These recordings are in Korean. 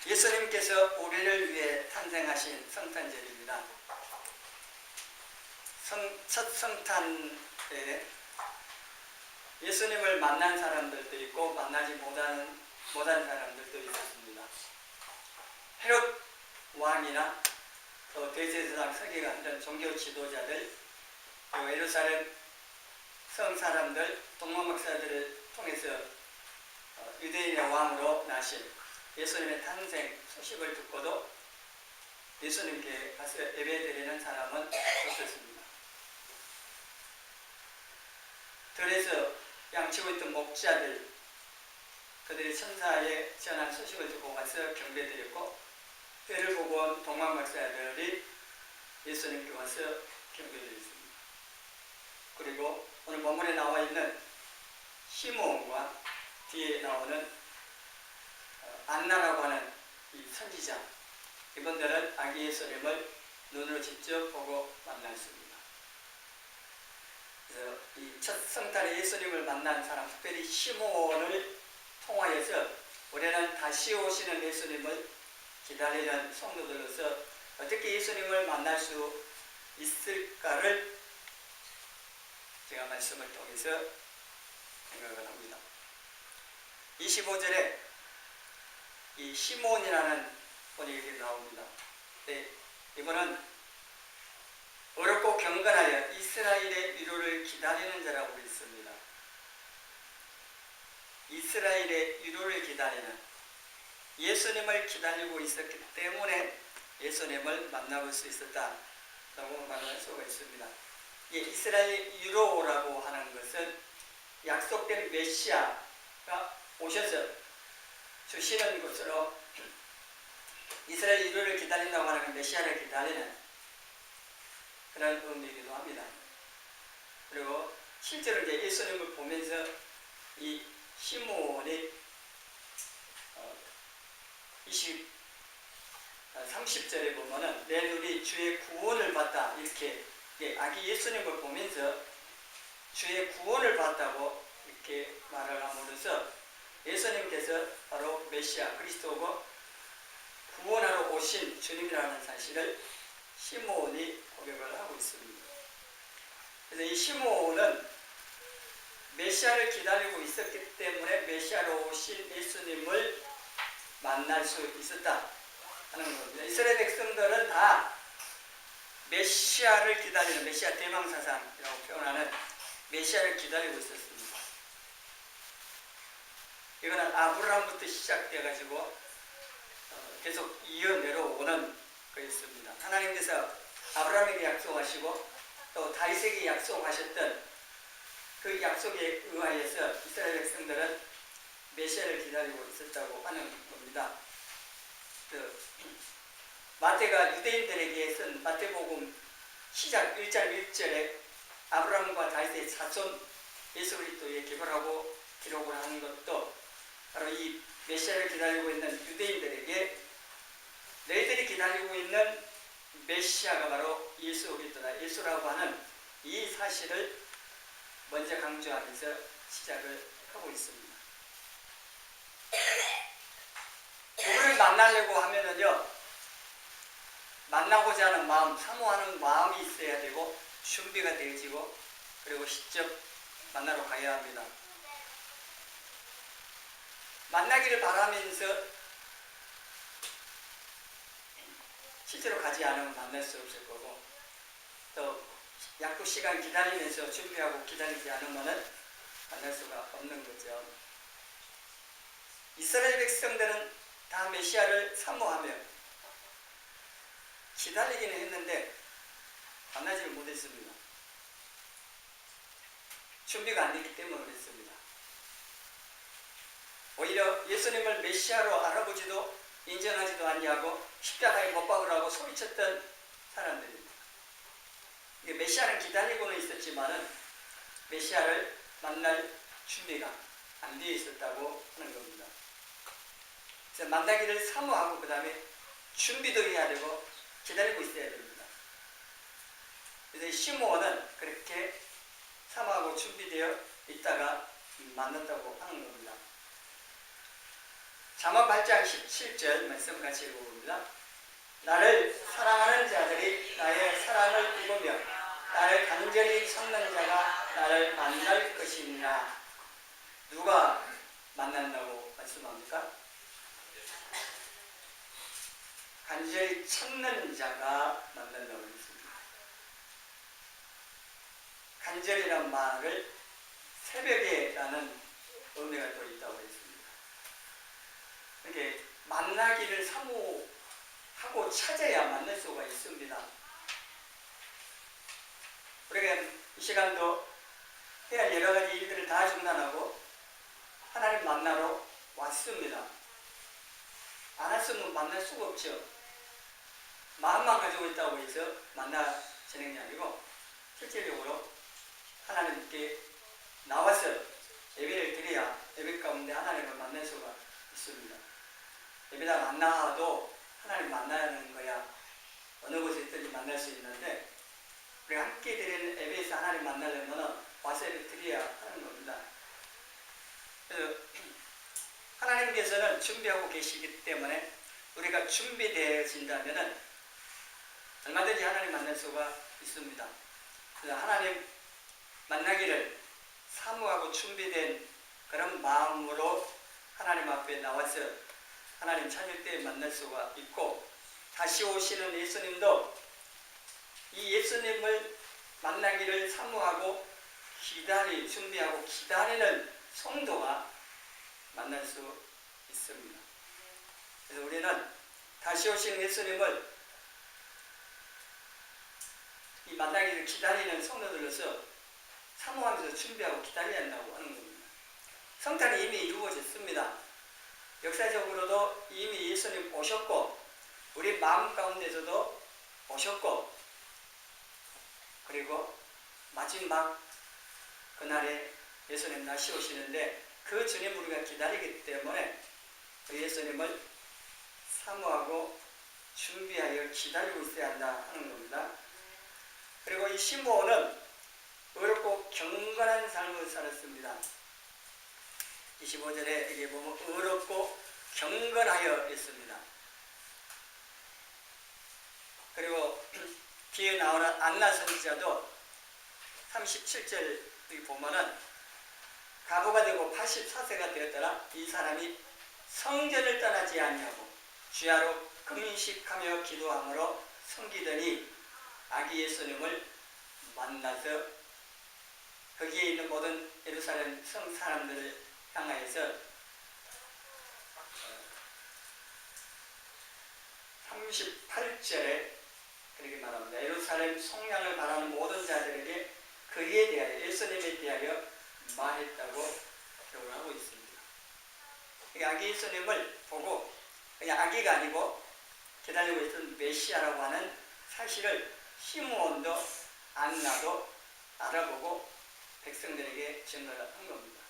예수님께서 우리를 위해 탄생하신 성탄절입니다. 첫 성탄에 예수님을 만난 사람들도 있고 만나지 못한 사람들도 있었습니다. 헤롯 왕이나 또 대제사장 서기관 이런 종교 지도자들, 그리고 예루살렘 성 사람들, 동방 박사들을 통해서 유대인의 왕으로 나신 예수님의 탄생 소식을 듣고도 예수님께 가서 예배드리는 사람은 없었습니다. 들에서 양치고 있던 목자들, 그들이 천사의 전한 소식을 듣고 가서 경배드렸고, 때를 보고 온 동방 박사들이 예수님께 와서 경배드렸습니다. 그리고 오늘 본문에 나와 있는 시므온과 뒤에 나오는 안나라고 하는 이 선지자, 이분들은 아기 예수님을 눈으로 직접 보고 만났습니다. 그래서 이 첫 성탄에 예수님을 만난 사람, 특별히 시므온을 통하여서 우리는 다시 오시는 예수님을 기다리는 성도들로서 어떻게 예수님을 만날 수 있을까를 제가 말씀을 통해서 생각을 합니다. 25절에 이 시므온이라는 분이 여기 나옵니다. 네, 이분은 어렵고 경건하여 이스라엘의 위로를 기다리는 자라고 있습니다. 이스라엘의 위로를 기다리는, 예수님을 기다리고 있었기 때문에 예수님을 만나볼 수 있었다라고 말할 수가 있습니다. 이스라엘 위로라고 하는 것은 약속된 메시아가 오셔서 주시는 것으로 이스라엘 위로를 기다린다고 하는 메시아를 기다리는 그런 의미이기도 합니다. 그리고 실제로 이제 예수님을 보면서 이 시므온이 30절에 보면은 내 눈이 주의 구원을 봤다, 이렇게 아기 예수님을 보면서 주의 구원을 봤다고 이렇게 말을 함으로써 예수님께서 바로 메시아 그리스도고 구원하러 오신 주님이라는 사실을 시므온이 고백을 하고 있습니다. 그래서 이 시므온은 메시아를 기다리고 있었기 때문에 메시아로 오신 예수님을 만날 수 있었다 하는 겁니다. 이스라엘 백성들은 다 메시아를 기다리는, 메시아 대망사상이라고 표현하는 메시아를 기다리고 있었습니다. 이거는 아브라함부터 시작돼가지고 계속 이어 내려오는 거였습니다. 하나님께서 아브라함에게 약속하시고 또 다윗에게 약속하셨던 그 약속에 의하여서 이스라엘 백성들은 메시아를 기다리고 있었다고 하는 겁니다. 마태가 유대인들에게 쓴 마태복음 시작 1장 1절에 아브라함과 다윗의 자손 예수 그리스도에 기별하고 기록을 하는 것도 바로 이 메시아를 기다리고 있는 유대인들에게 너희들이 기다리고 있는 메시아가 바로 예수 그리스도다, 예수라고 하는 이 사실을 먼저 강조하면서 시작을 하고 있습니다. 누구를 만나려고 하면은요, 만나고자 하는 마음, 사모하는 마음이 있어야 되고 준비가 되어지고 그리고 직접 만나러 가야 합니다. 만나기를 바라면서 실제로 가지 않으면 만날 수 없을 거고, 또 약속 시간 기다리면서 준비하고 기다리지 않으면 만날 수가 없는 거죠. 이스라엘 백성들은 다 메시아를 사모하며 기다리기는 했는데 만나지를 못했습니다. 준비가 안 됐기 때문에 그랬습니다. 오히려 예수님을 메시아로 알아보지도 인정하지도 아니하고 십자가에 못 박으라고 소리쳤던 사람들입니다. 메시아를 기다리고는 있었지만은 메시아를 만날 준비가 안 되어 있었다고 하는 겁니다. 그래서 만나기를 사모하고 그 다음에 준비도 해야 되고 기다리고 있어야 됩니다. 그래서 시므온은 그렇게 사모하고 준비되어 있다가 만났다고 하는 겁니다. 잠언 8장 17절 말씀 같이 읽어봅니다. 나를 사랑하는 자들이 나의 사랑을 입으며 나를 간절히 찾는 자가 나를 만날 것이니라. 누가 만난다고 말씀합니까? 간절히 찾는 자가 만난다고 했습니다. 간절이란 말을 새벽에라는 의미가 또 있다고 했습니다. 이렇게 만나기를 사모하고 찾아야 만날 수가 있습니다. 우리가 이 시간도 해야 할 여러 가지 일들을 다 중단하고 하나님 만나러 왔습니다. 안 왔으면 만날 수가 없죠. 마음만 가지고 있다고 해서 만나지는 게 아니고 실질적으로 하나님께 나와서 예배를 드려야 예배 가운데 하나님을 만날 수가 있습니다. 예배다 만나도 하나님 만나는 거야 어느 곳에 있든지 만날 수 있는데 우리가 함께 드리는 예배에서 하나님 만나려면 와서 예배 드려야 하는 겁니다. 그래서 하나님께서는 준비하고 계시기 때문에 우리가 준비되어진다면 얼마든지 하나님 만날 수가 있습니다. 그래서 하나님 만나기를 사모하고 준비된 그런 마음으로 하나님 앞에 나와서 하나님 찾을 때 만날 수가 있고, 다시 오시는 예수님도 이 예수님을 만나기를 사모하고 준비하고 기다리는 성도가 만날 수 있습니다. 그래서 우리는 다시 오시는 예수님을 이 만나기를 기다리는 성도들로서 사모하면서 준비하고 기다려야 한다고 하는 겁니다. 성탄이 이미 이루어졌습니다. 역사적으로도 이미 예수님 오셨고 우리 마음 가운데서도 오셨고, 그리고 마지막 그날에 예수님 다시 오시는데 그 주님 우리가 기다리기 때문에 그 예수님을 사모하고 준비하여 기다리고 있어야 한다 하는 겁니다. 그리고 이 시므온은 의롭고 경건한 삶을 살았습니다. 25절에 여기 보면 의롭고 경건하여 있습니다. 그리고 뒤에 나오는 안나 선지자도 37절 여기 보면은 과부가 되고 84세가 되었더라 이 사람이 성전을 떠나지 아니하고 주야로 금식하며 기도함으로 섬기더니 아기 예수님을 만나서 거기에 있는 모든 예루살렘 성 사람들을 향하여서 38절에 그렇게 말합니다. 예루살렘 속량을 바라는 모든 자들에게 그에 대하여 예수님에 대하여 말했다고 기록을 하고 있습니다. 아기 예수님을 보고 그냥 아기가 아니고 기다리고 있던 메시아라고 하는 사실을 시므온도 안나도 알아보고 백성들에게 증거를 한 겁니다.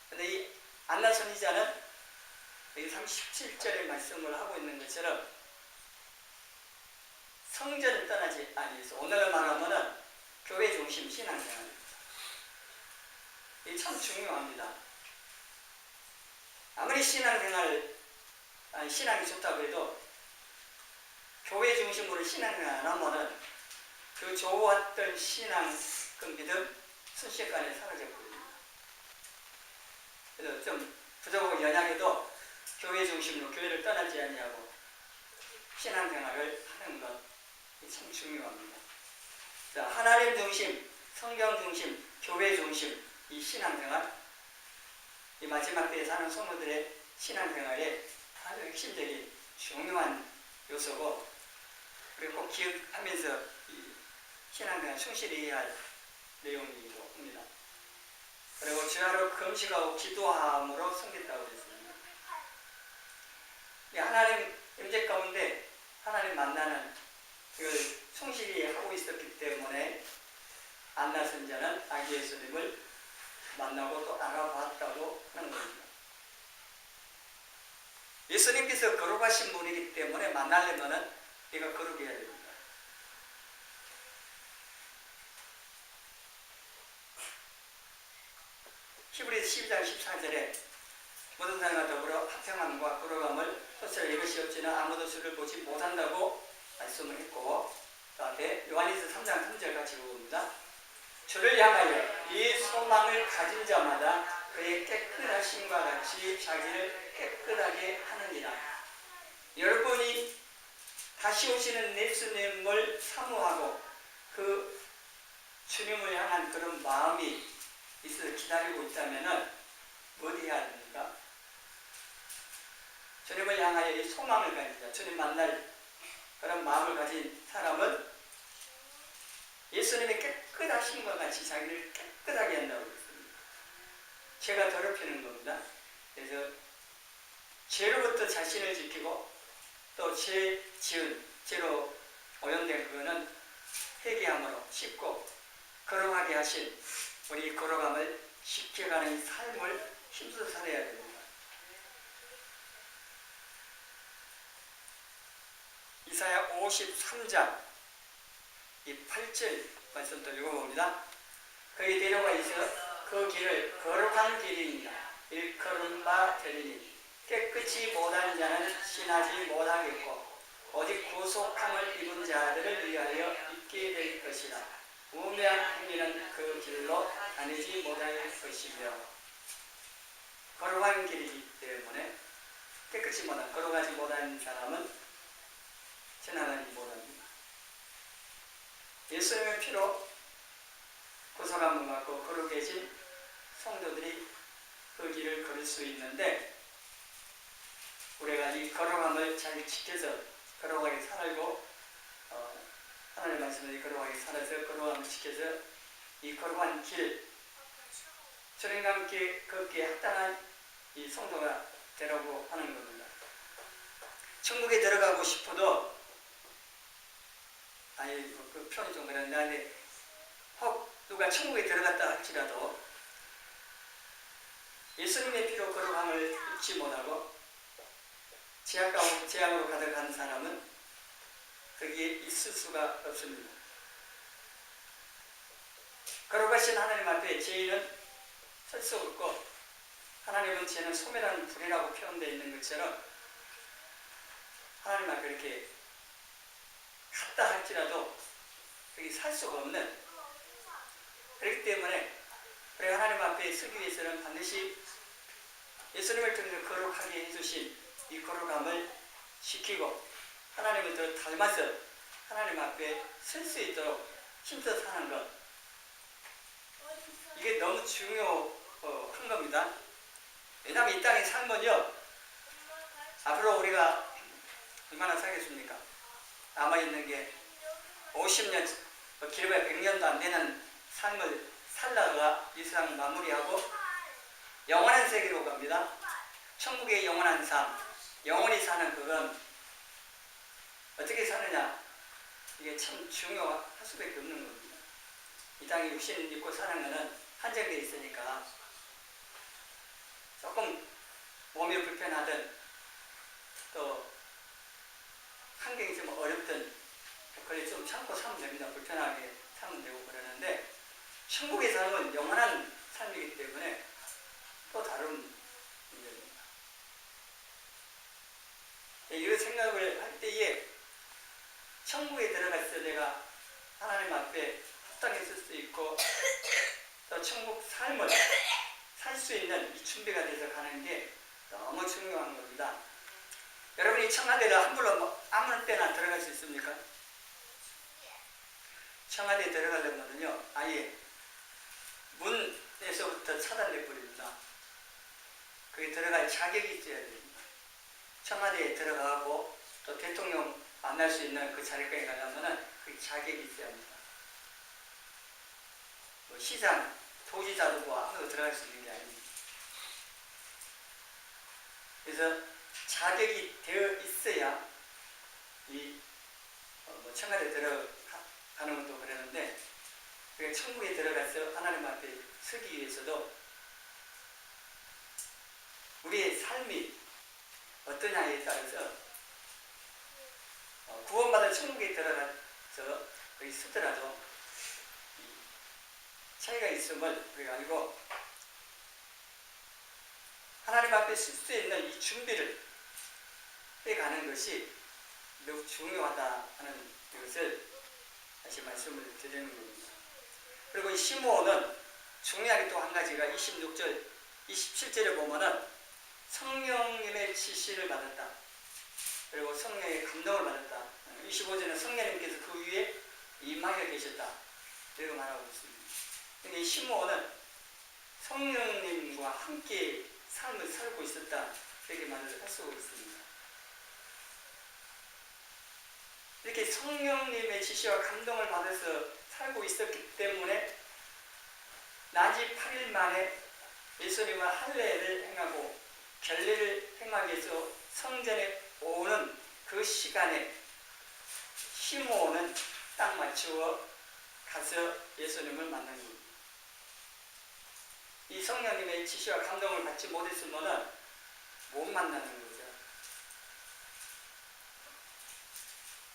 그런데 이 안나 선지자는 여기 37절의 말씀을 하고 있는 것처럼 성전을 떠나지 아니해서 오늘날 말하면은 교회 중심 신앙생활입니다. 이게 참 중요합니다. 아무리 신앙이 좋다고 해도 교회 중심으로 신앙생활 안 하면은 그 좋았던 신앙, 그 믿음 순식간에 사라져버립니다. 그래서 좀 부족하고 연약해도 교회 중심으로 교회를 떠나지 아니하고 신앙생활을 하는 것 참 중요합니다. 자, 하나님 중심, 성경 중심, 교회 중심 이 신앙생활, 이 마지막 때에 사는 성도들의 신앙생활에 아주 핵심적인 중요한 요소고, 그리고 꼭 기억하면서 이 신앙생활 충실히 해야 할 내용이기도 합니다. 그리고 주야로 금식하고 기도함으로 섬겼다고 했습니다. 하나님 임재 가운데 하나님 만나는 그걸 충실히 하고 있었기 때문에 안나 선지자는 아기 예수님을 만나고 또 알아봤다고 하는 겁니다. 예수님께서 거룩하신 분이기 때문에 만나려면 네가 거룩해야 됩니다. 히브리서 12장 14절에 모든 사람과 더불어 화평함과 거룩함을 소설할 이것이 없지는 아무도 주를 보지 못한다고 말씀을 했고, 그 앞에 요한일서 3장 3절 같이 읽어봅니다. 주를 향하여 이 소망을 가진 자마다 그의 깨끗하심과 같이 자기를 깨끗하게 하느니라. 여러분이 다시 오시는 예수님을 사모하고 그 주님을 향한 그런 마음이 있어 기다리고 있다면 뭐 해야 됩니까? 주님을 향하여 이 소망을 가진 자, 주님 만날 그런 마음을 가진 사람은 예수님의 깨끗하심과 같이 자기를 깨끗하게 한다고 했습니다. 죄가 더럽히는 겁니다. 그래서 죄로부터 자신을 지키고 또 죄로 오염된 그거는 회개함으로 씻고 거룩하게 하신 우리 거룩함을 지켜가는 이 삶을 힘써 살아야 됩니다. 이사야 53장 이 8절 말씀도 읽어봅니다. 그의 데려가 있어 그 길을 거룩한 길이니라 일컬은 바 되리니 깨끗이 못한 자는 신하지 못하겠고 오직 구속함을 입은 자들을 위하여 있게 될 것이라. 우매한 행위는 그 길로 다니지 못할 것이며. 거룩한 길이기 때문에 깨끗이 못한, 거룩하지 못한 사람은 지나가지 못합니다. 예수님의 피로 구속함을 받고 거룩해진 성도들이 그 길을 걸을 수 있는데, 우리가 이 거룩함을 잘 지켜서 거룩하게 살고 하나님의 말씀을 거룩하게 살아서 거룩함을 지켜서 이 거룩한 길, 주님과 함께 걷기에 합당한 이 성도가 되라고 하는 겁니다. 천국에 들어가고 싶어도 그 표현이 좀 그런데 혹 누가 천국에 들어갔다 할지라도 예수님의 피로 거룩함을 잊지 못하고 죄악으로 가득한 사람은 거기에 있을 수가 없습니다. 거룩하신 하나님 앞에 죄인은 설 수 없고, 하나님은 죄는 소멸하는 불이라고 표현되어 있는 것처럼 하나님 앞에 이렇게 갔다 할지라도 거기 살 수가 없는, 그렇기 때문에 우리가 하나님 앞에 서기 위해서는 반드시 예수님을 통해서 거룩하게 해주신 이 거룩함을 지키고 하나님을 더 닮아서 하나님 앞에 설 수 있도록 힘써 사는 것, 이게 너무 중요한 겁니다. 왜냐하면 이 땅의 삶은요, 앞으로 우리가 얼마나 살겠습니까? 남아있는 게 50년, 길어야 100년도 안 되는 삶을 살다가 이 세상 마무리하고 영원한 세계로 갑니다. 천국의 영원한 삶, 영원히 사는 그건 어떻게 사느냐, 이게 참 중요할 수밖에 없는 겁니다. 이 땅에 육신 입고 사는 것은 한정되어 있으니까 조금 몸이 불편하든 또 환경이 좀 어렵든 그걸 좀 참고 살면 됩니다. 불편하게 살면 되고 그러는데, 천국의 삶은 영원한 삶이기 때문에 또 다른 문제입니다. 이런 생각을 할 때에 천국에 들어가서 내가 하나님 앞에 합당했을 수 있고 또 천국 삶을 살 수 있는 이 준비가 돼서 가는 게 너무 중요한 겁니다. 여러분이 청와대를 함부로 아무 때나 들어갈 수 있습니까? 청와대에 들어가려면요, 아예 문에서부터 차단돼 버립니다. 거기 들어갈 자격이 있어야 됩니다. 청와대에 들어가고 또 대통령 만날 수 있는 그 자리까지 가려면 그 자격이 있어야 합니다. 뭐 시장, 도지사도 뭐 아무도 들어갈 수 있는 게 아닙니다. 그래서 자격이 되어 있어야 이 청와대 들어가는 것도 그러는데, 천국에 들어가서 하나님 앞에 서기 위해서도 우리의 삶이 어떠냐에 따라서 구원받아 천국에 들어가서 거기 서더라도 차이가 있음을 우리가 알고, 하나님 앞에 쓸 수 있는 이 준비를 해가는 것이 매우 중요하다 하는 것을 다시 말씀을 드리는 겁니다. 그리고 이 시므온은 중요하게 또 한 가지가 26절, 27절에 보면은 성령님의 지시를 받았다. 그리고 성령의 감동을 받았다. 25절에는 성령님께서 그 위에 임하여 계셨다. 이렇게 말하고 있습니다. 근데 이 시므온은 성령님과 함께 삶을 살고 있었다. 이렇게 말을 할 수 있습니다. 이렇게 성령님의 지시와 감동을 받아서 살고 있었기 때문에 나지 8일 만에 예수님은 할례를 행하고 결례를 행하기 위해서 성전에 오는 그 시간에 시므온은 딱 맞추어 가서 예수님을 만난 겁니다. 이 성령님의 지시와 감동을 받지 못했으면 못 만나는 거죠.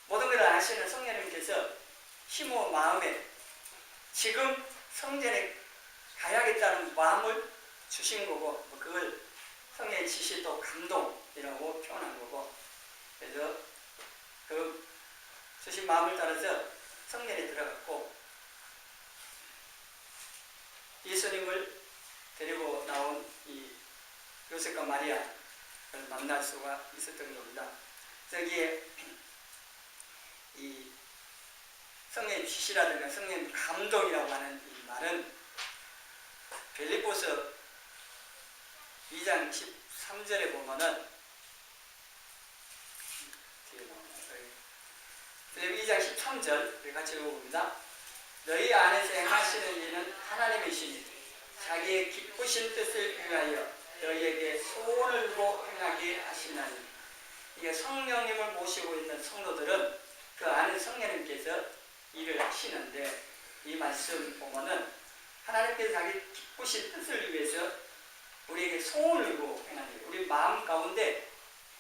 모든 걸 아시는 성령님께서 시므온 마음에 지금 성전에 가야겠다는 마음을 주신 거고, 그걸 성령의 지시 또 감동이라고 표현한 거고, 그래서 그 주신 마음을 따라서 성전에 들어갔고 예수님을 데리고 나온 이 요셉과 마리아를 만날 수가 있었던 겁니다. 여기에 이 성령의 지시라든가 성령의 감동이라고 하는 이 말은 빌립보서 2장 13절에 보면은 빌립보 2장 13절 같이 읽어봅니다. 너희 안에서 행하시는 일은 하나님이시니 자기의 기쁘신 뜻을 위하여 너희에게 소원을 두고 행하게 하시나니. 이게 성령님을 모시고 있는 성도들은 그 안에 성령님께서 일을 하시는데, 이 말씀 보면은 하나님께서 자기 기쁘신 뜻을 위해서 우리에게 소원을 두고 행하는 거예요. 우리 마음 가운데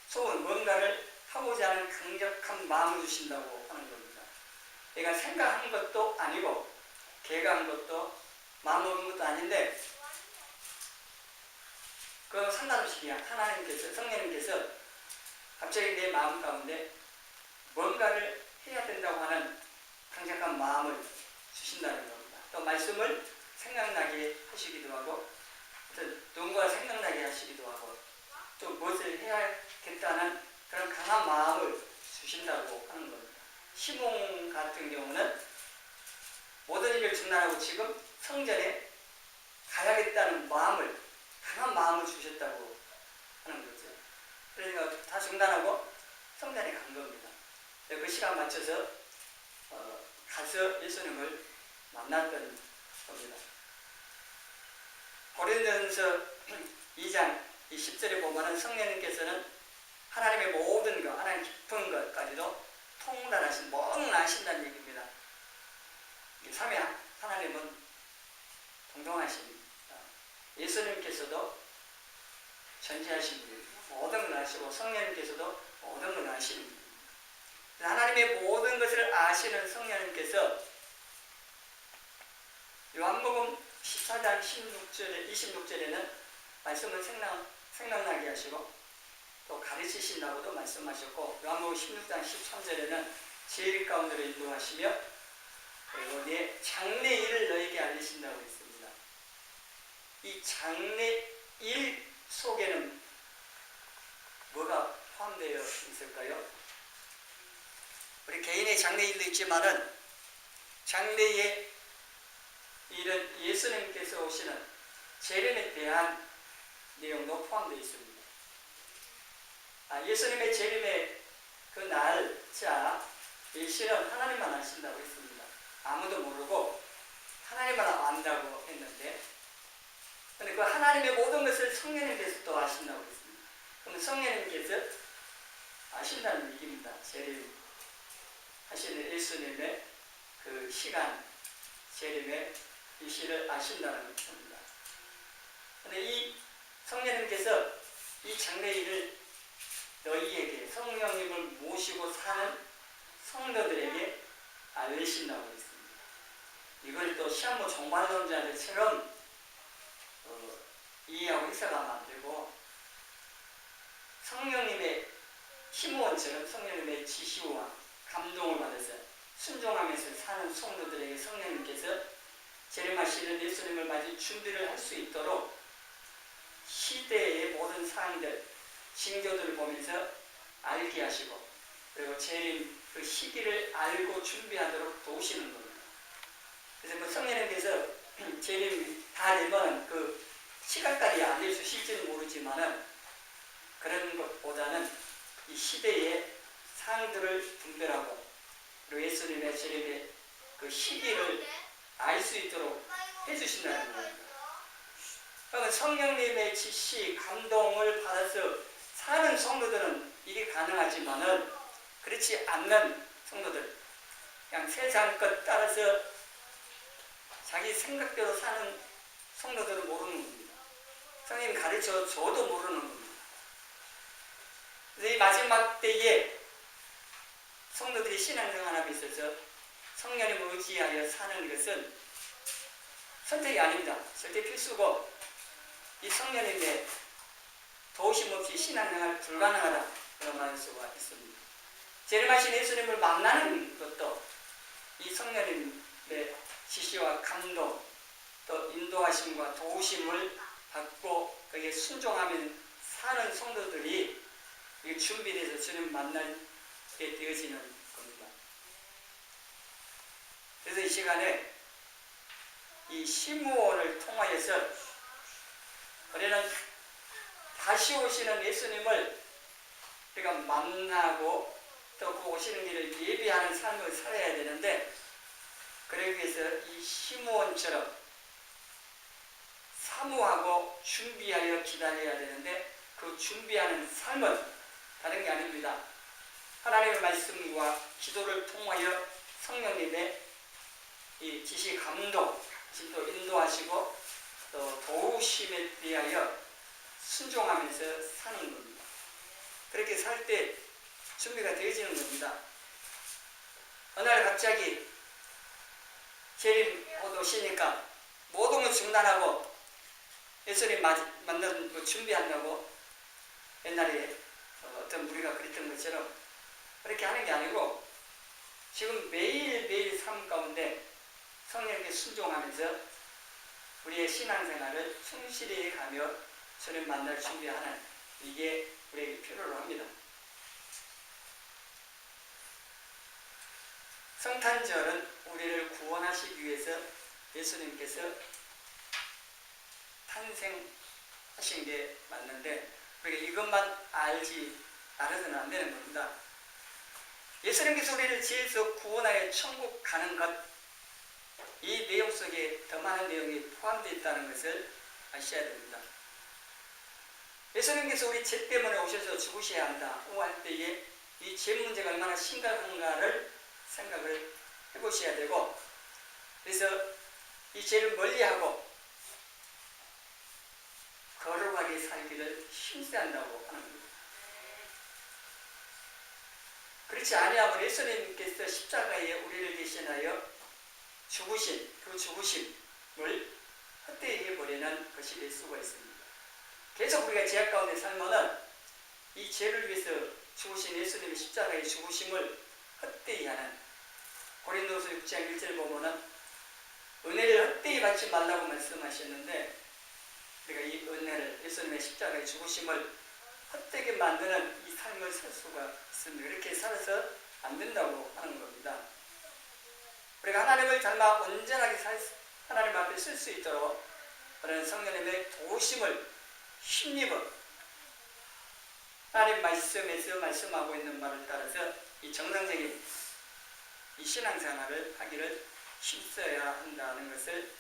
소원, 뭔가를 하고자 하는 강력한 마음을 주신다고 하는 겁니다. 내가 생각한 것도 아니고 계획한 것도 마음 먹은 것도 아닌데, 그 상관없이 그냥 하나님께서, 성령님께서 갑자기 내 마음 가운데 뭔가를 해야 된다고 하는 강력한 마음을 주신다는 겁니다. 또 말씀을 생각나게 하시기도 하고, 또 누군가 생각나게 하시기도 하고, 또 무엇을 해야겠다는 그런 강한 마음을 주신다고 하는 겁니다. 시므온 같은 경우는 모든 일을 중단하고 지금 성전에 가야겠다는 마음을, 강한 마음을 주셨다고 하는 거죠. 그러니까 다 중단하고 성전에 간 겁니다. 그 시간 맞춰서 가서 예수님을 만났던 겁니다. 고린도전서 2장 10절에 보면은 성령님께서는 하나님의 모든 것, 하나님 깊은 것까지도 통달하신, 모든 아신다는 얘기입니다. 삼위 하나님은 동등하십니다. 예수님께서도 전지하신 분, 모든 걸 아시고 성령님께서도 모든 걸 아시는 분. 하나님의 모든 것을 아시는 성령님께서 요한복음 14장 26절에는 말씀을 생각나게 하시고 또 가르치신다고도 말씀하셨고, 요한복음 16장 13절에는 제일 가운데로 인도하시며, 그리고 내 장래일을 너에게 알리신다고 했습니다. 이 장래일 속에는 뭐가 포함되어 있을까요? 우리 개인의 장래일도 있지만은 장래의 일은 예수님께서 오시는 재림에 대한 내용도 포함되어 있습니다. 예수님의 재림의 그 날짜, 일시는 하나님만 아신다고 했습니다. 아무도 모르고 하나님만 안다고 했는데, 근데 그 하나님의 모든 것을 성령님께서 또 아신다고 했습니다. 그럼 성령님께서 아신다는 얘기입니다. 재림 하시는 예수님의 그 시간, 재림의 일시를 아신다는 겁니다. 근데 이 성령님께서 이 장래일을 너희에게, 성령님을 모시고 사는 성도들에게 알리신다고 했습니다. 이걸 또 시한부 종말론자들처럼 이해하고 해석하면 안 되고, 성령님의 시므온처럼 성령님의 지시와 감동을 받아서 순종하면서 사는 성도들에게 성령님께서 재림하시는 예수님을 맞이 준비를 할 수 있도록 시대의 모든 상황들, 징조들을 보면서 알게 하시고 그리고 재림 그 시기를 알고 준비하도록 도우시는 겁니다. 그래서 뭐 성령님께서 재림이 다 되면 그 시간까지 안 될 수 있을지는 모르지만은 그런 것보다는 이 시대의 상황들을 분별하고 그리고 예수님의 재림의 그 시기를 알 수 있도록 해주신다는 겁니다. 그러니까 성령님의 지시, 감동을 받아서 사는 성도들은 이게 가능하지만은 그렇지 않는 성도들, 그냥 세상 것 따라서 자기 생각대로 사는 성도들은 모르는 겁니다. 성령님 가르쳐 줘도 모르는 겁니다. 그래서 이 마지막 때에 성도들이 신앙생활하고 있어서 성령님을 의지하여 사는 것은 선택이 아닙니다. 절대 필수고 이 성령님의 도우심 없이 신앙생활 불가능하다 그런 말할 수가 있습니다. 재림하신 예수님을 만나는 것도 이 성령님의 지시와 감동 또 인도하심과 도우심을 받고 거기에 순종하며 사는 성도들이 준비돼서 주님 만나게 되어지는 겁니다. 그래서 이 시간에 이 시므온을 통하여서 우리는 다시 오시는 예수님을 우리가 만나고 또 그 오시는 길을 예비하는 삶을 살아야 되는데 그러기 위해서 이 시므온처럼 사모하고 준비하여 기다려야 되는데 그 준비하는 삶은 다른 게 아닙니다. 하나님의 말씀과 기도를 통하여 성령님의 이 지시 감동, 또 인도하시고 또 도우심에 대하여 순종하면서 사는 겁니다. 그렇게 살 때 준비가 되어지는 겁니다. 어느 날 갑자기 재림 곧 오시니까 모든 걸 중단하고 예수님 만나는 거 준비한다고 옛날에 어떤 무리가 그랬던 것처럼 그렇게 하는 게 아니고 지금 매일매일 삶 가운데 성령님께 순종하면서 우리의 신앙생활을 충실히 가며 주님 만날 준비하는 이게 우리에게 필요로 합니다. 성탄절은 우리를 구원하시기 위해서 예수님께서 탄생하신 게 맞는데 우리가 이것만 알아서는 안 되는 겁니다. 예수님께서 우리를 죄에서 구원하여 천국 가는 것 이 내용 속에 더 많은 내용이 포함되어 있다는 것을 아셔야 됩니다. 예수님께서 우리 죄 때문에 오셔서 죽으셔야 한다고 할 때에 이 죄 문제가 얼마나 심각한가를 생각을 해보셔야 되고 그래서 이 죄를 멀리하고 거룩하게 살기를 힘써야 한다고 하는 겁니다. 그렇지 아니하면 예수님께서 십자가에 우리를 대신하여 죽으신 그 죽으심을 헛되이 해버리는 것이 될 수가 있습니다. 계속 우리가 죄악 가운데 살면은 이 죄를 위해서 죽으신 예수님의 십자가의 죽으심을 헛되이 하는 고린도서 6장 1절 보면은 은혜를 헛되이 받지 말라고 말씀하셨는데 우리가 이 은혜를 예수님의 십자가의 죽으심을 헛되게 만드는 이 삶을 살 수가 있습니다. 그렇게 살아서 안 된다고 하는 겁니다. 우리가 하나님을 닮아 온전하게 하나님 앞에 쓸 수 있도록 그런 성령님의 도우심을 힘입어 하나님 말씀에서 말씀하고 있는 말을 따라서 이 정상적인 이 신앙생활을 하기를 힘써야 한다는 것을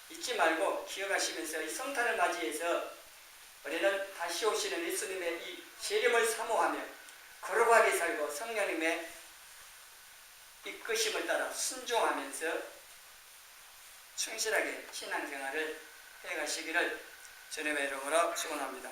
잊지 말고 기억하시면서 이 성탄을 맞이해서 우리는 다시 오시는 예수님의 이 재림을 사모하며 거룩하게 살고 성령님의 이끄심을 따라 순종하면서 충실하게 신앙생활을 해가시기를 주님의 이름으로 축원합니다.